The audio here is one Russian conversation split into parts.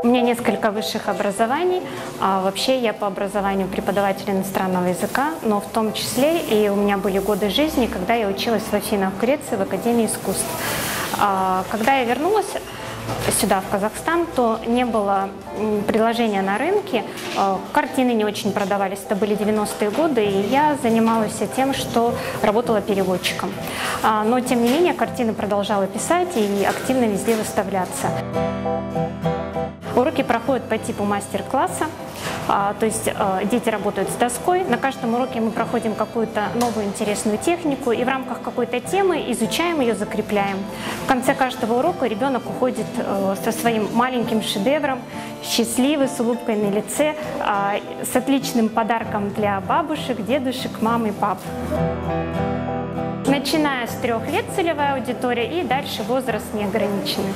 У меня несколько высших образований. Вообще я по образованию преподаватель иностранного языка, но в том числе и у меня были годы жизни, когда я училась в Афинах, в Греции, в Академии искусств. Когда я вернулась сюда, в Казахстан, то не было предложения на рынке, картины не очень продавались, это были 90-е годы, и я занималась тем, что работала переводчиком. Но, тем не менее, картины продолжала писать и активно везде выставляться. Уроки проходят по типу мастер-класса, то есть дети работают с доской. На каждом уроке мы проходим какую-то новую интересную технику и в рамках какой-то темы изучаем ее, закрепляем. В конце каждого урока ребенок уходит со своим маленьким шедевром, счастливый, с улыбкой на лице, с отличным подарком для бабушек, дедушек, мам и пап. Начиная с 3 лет целевая аудитория и дальше возраст не ограниченный.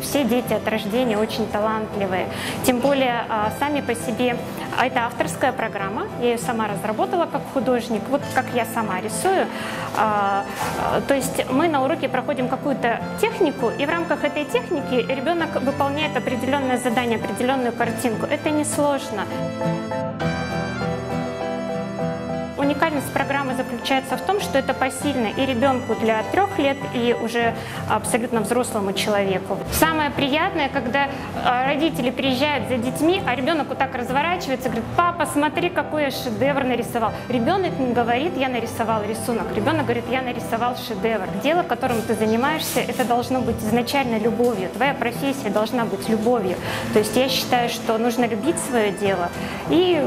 Все дети от рождения очень талантливые, тем более сами по себе. Это авторская программа, я ее сама разработала как художник, вот как я сама рисую. То есть мы на уроке проходим какую-то технику, и в рамках этой техники ребенок выполняет определенное задание, определенную картинку. Это несложно. Уникальность программы заключается в том, что это посильно и ребенку для 3 лет, и уже абсолютно взрослому человеку. Самое приятное, когда родители приезжают за детьми, а ребенок вот так разворачивается и говорит: папа, смотри, какой я шедевр нарисовал. Ребенок не говорит: я нарисовал рисунок. Ребенок говорит: я нарисовал шедевр. Дело, которым ты занимаешься, это должно быть изначально любовью. Твоя профессия должна быть любовью. То есть я считаю, что нужно любить свое дело. И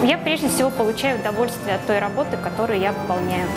я прежде всего получаю удовольствие от той работы, которую я выполняю.